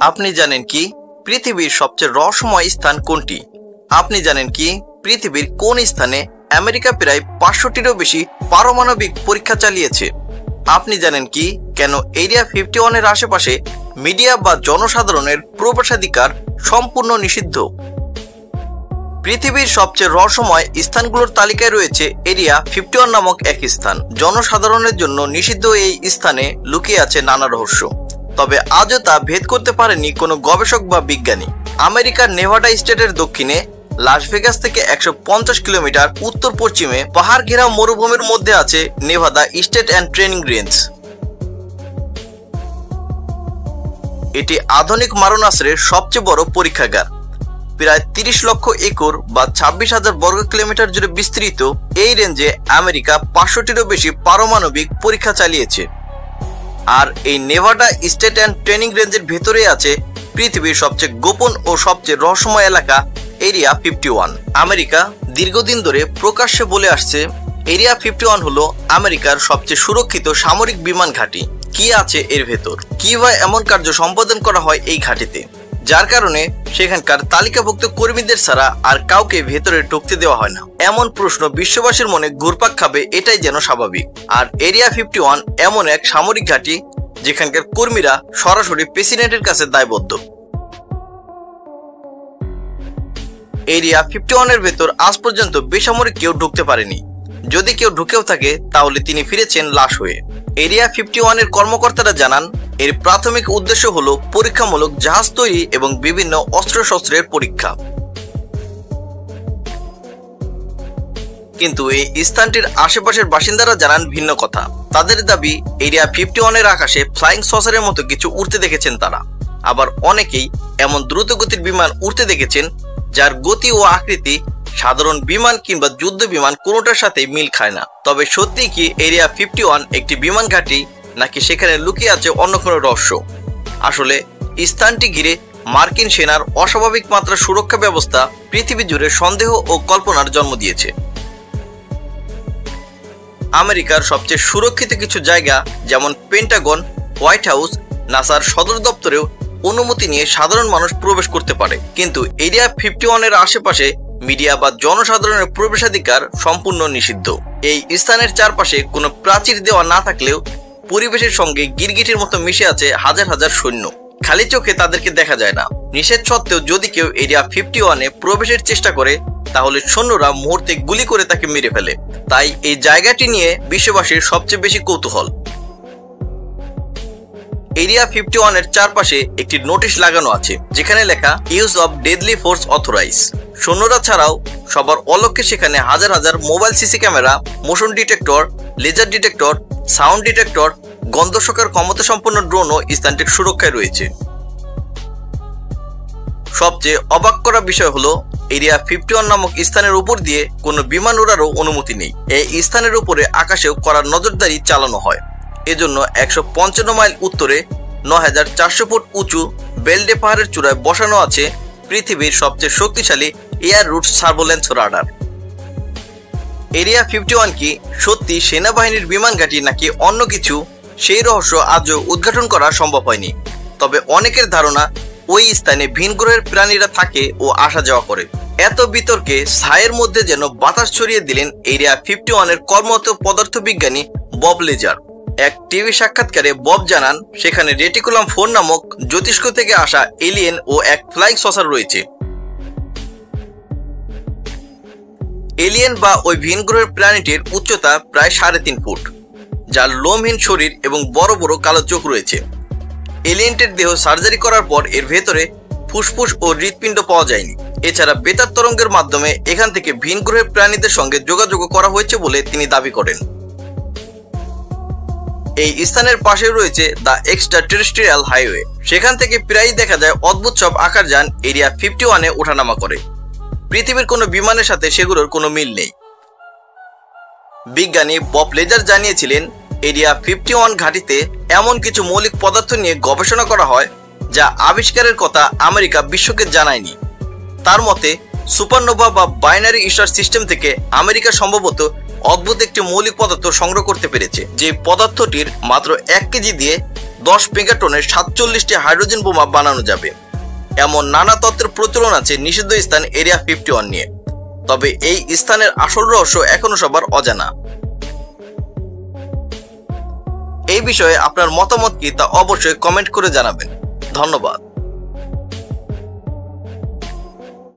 আপনি জানেন কি পৃথিবীর সবচেয়ে রহস্যময় স্থান কোনটি? আপনি জানেন কি পৃথিবীর কোন স্থানে আমেরিকা প্রায় 500টিরও বেশি পারমাণবিক পরীক্ষা চালিয়েছে? আপনি জানেন কি কেন এরিয়া 51 এর আশেপাশে মিডিয়া বা জনসাধারণের প্রবেশাধিকার সম্পূর্ণ নিষিদ্ধ? পৃথিবীর সবচেয়ে রহস্যময় স্থানগুলোর তালিকায় রয়েছে এরিয়া 51 নামক এক স্থান। জনসাধারণের জন্য নিষিদ্ধ এই স্থানে লুকিয়ে আছে নানা রহস্য, তবে আজও তা ভেদ করতে পারেনি কোনো গবেষক বা বিজ্ঞানী। আমেরিকার নেভাডা স্টেটের দক্ষিণে লাস ভেগাস থেকে 150 কিলোমিটার উত্তর পশ্চিমে পাহাড় ঘেরা মরুভূমির মধ্যে আছে Nevada state and training range. এটি আধুনিক মারণাস্ত্রের সবচেয়ে বড় পরীক্ষাগার। প্রায় 30 লক্ষ একর বা 26,000 বর্গ কিলোমিটার জুড়ে বিস্তৃত এই রেঞ্জে আমেরিকা 500টিরও বেশি পারমাণবিক পরীক্ষা চালিয়েছে। আর এই নেভাডা স্টেট অ্যান্ড ট্রেনিং রেঞ্জের ভেতরে আছে পৃথিবীর সবচেয়ে গোপন ও সবচেয়ে রহস্যময় এলাকা এরিয়া 51। আমেরিকা দীর্ঘদিন ধরে প্রকাশ্যে বলে আসছে এরিয়া 51 হলো আমেরিকার সবচেয়ে সুরক্ষিত সামরিক বিমান ঘাঁটি। কি আছে এর ভেতর? কিভাবে এমন কার্য সম্পাদন করা হয় এই ঘাঁটিতে, যার কারণে সেখানকার তালিকাভুক্ত কর্মীদের ছাড়া আর কাউকে ভেতরে ঢুকতে দেওয়া হয় না? এমন প্রশ্ন বিশ্ববাসীর মনে ঘুরপাক খাবে, এটাই যেন স্বাভাবিক। আর এরিয়া 51 এমন এক সামরিক ঘাঁটি যেখানকার কর্মীরা সরাসরি প্রেসিডেন্টের কাছে দায়বদ্ধ। এরিয়া 51 এর ভেতর আজ পর্যন্ত বেসামরিক কেউ ঢুকতে পারেনি। যদি কেউ ঢুকেও থাকে তাহলে তিনি ফিরেছেন লাশ হয়ে। এরিয়া 51 এর কর্মকর্তারা জানান এর প্রাথমিক উদ্দেশ্য হলো পরীক্ষামূলক জাহাজ তৈরি এবং বিভিন্ন অস্ত্রশস্ত্রের পরীক্ষা। কিন্তু এই স্থানটির আশেপাশের বাসিন্দারা জানান ভিন্ন কথা। তাদের দাবি এরিয়া 51 এর আকাশে ফ্লাইং সসারের মতো কিছু উড়তে দেখেছেন তারা। আবার অনেকেই এমন দ্রুতগতির বিমান উড়তে দেখেছেন যার গতি ও আকৃতি সাধারণ বিমান কিংবা যুদ্ধ বিমান কোনোটার সাথে মিল খায় না। তবে সত্যি কি এরিয়া 51 একটি বিমান ঘাঁটি, নাকি সেখানে লুকিয়ে আছে অন্য কোনো রহস্য? আসলে স্থানটি ঘিরে মার্কিন সেনার অস্বাভাবিক মাত্রার সুরক্ষা ব্যবস্থা পৃথিবী জুড়ে সন্দেহ ও কল্পনার জন্ম দিয়েছে। আমেরিকার সবচেয়ে সুরক্ষিত কিছু জায়গা যেমন পেন্টাগন, হোয়াইট হাউস, নাসার সদর দপ্তরেও অনুমতি নিয়ে সাধারণ মানুষ প্রবেশ করতে পারে, কিন্তু এরিয়া 51 এর আশেপাশে মিডিয়া বা জনসাধারণের প্রবেশাধিকার সম্পূর্ণ নিষিদ্ধ। এই স্থানের চারপাশে কোনো প্রাচীর দেওয়া না থাকলেও পরিবেশের সঙ্গে গিরগিটির মতো মিশে আছে হাজার হাজার সৈন্য। খালি চোখে তাদেরকে দেখা যায় না। নিষেধ সত্ত্বেও যদি কেউ এরিয়া 51 এ প্রবেশের চেষ্টা করে তাহলে সৈন্যরা মুহূর্তে গুলি করে তাকে মেরে ফেলে। তাই এই জায়গাটি নিয়ে বিশ্ববাসীর সবচেয়ে বেশি কৌতূহল। এরিয়া 51 এর চারপাশে একটি নোটিশ লাগানো আছে যেখানে লেখা use of deadly force authorize. সৈন্যরা ছাড়াও সবার অলক্ষ্যে সেখানে হাজার হাজার mobile CC camera, motion detector, laser detector, sound detector, গন্ধশকের ক্ষমতা সম্পন্ন ড্রোনও স্থানটির সুরক্ষায় রয়েছে। সবচেয়ে অবাক করা বিষয় হলো এরিয়া 51 নামক স্থানের উপর দিয়ে কোনো বিমান ওড়ারও অনুমতি নেই। এই স্থানের উপরে আকাশেও কড়া নজরদারি চালানো হয়। এজন্য 155 মাইল উত্তরে 9400 ফুট উঁচু বেলডে পাহাড়ের চূড়ায় বসানো আছে পৃথিবীর সবচেয়ে শক্তিশালী air route surveillance radar. Area 51 কি সত্যি সেনাবাহিনীর বিমান ঘাঁটি নাকি অন্য কিছু, সেই রহস্য আজও উদ্ঘাটন করা সম্ভব হয়নি। তবে অনেকের ধারণা ওই স্থানে ভিন গ্রহের প্রাণীরা থাকে ও আসা যাওয়া করে। এত বিতর্কে ছায়ের মধ্যে যেন বাতাস ছড়িয়ে দিলেন এরিয়া 51 এর কর্মরত পদার্থবিজ্ঞানী বব লেজার। এক টিভি সাক্ষাৎকারে বব জানান সেখানে রেটিকুলাম 4 নামক জ্যোতিষ্ক থেকে আসা এলিয়েন ও এক ফ্লাইং সসার রয়েছে। এলিয়েন বা ওই ভিন গ্রহের প্রাণীটির উচ্চতা প্রায় 3.5 ফুট, যার লোমহীন শরীর এবং বড় বড় কালো চোখ রয়েছে। এলিয়েনটির দেহ সার্জারি করার পর এর ভেতরে ফুসফুস ও হৃৎপিণ্ড পাওয়া যায়নি। এছাড়া বেতার তরঙ্গের মাধ্যমে এখান থেকে ভিন গ্রহের প্রাণীদের সঙ্গে যোগাযোগ করা হয়েছে বলে তিনি দাবি করেন। এই স্থানের পাশে রয়েছে দ্য এক্সট্রা টেরেস্ট্রিয়াল হাইওয়ে। সেখান থেকে প্রায়ই দেখা যায় অদ্ভুত সব আকারযান এরিয়া 51 এ ওঠানামা করে। পৃথিবীর কোনো বিমানের সাথে সেগুলোর কোনো মিল নেই। বিজ্ঞানী বব লেজার জানিয়েছিলেন এরিয়া 51 ঘাঁটিতে এমন কিছু মৌলিক পদার্থ নিয়ে গবেষণা করা হয় যা আবিষ্কারের কথা আমেরিকা বিশ্বকে জানায়নি। তার মতে সুপারনোভা বা বাইনারি স্টার সিস্টেম থেকে আমেরিকা সম্ভবত অদ্ভুত একটি মৌলিক পদার্থ সংগ্রহ করতে পেরেছে, যে পদার্থটির মাত্র 1 কেজি দিয়ে 10 মেগাটনের 47টি হাইড্রোজেন বোমা বানানো যাবে। এমন নানা তত্ত্বের প্রচলন আছে নিষিদ্ধ স্থান এরিয়া 51 নিয়ে। তবে এই স্থানের আসল রহস্য এখনো সবার অজানা। এই বিষয়ে আপনার মতামত কি তা অবশ্যই কমেন্ট করে জানাবেন। ধন্যবাদ।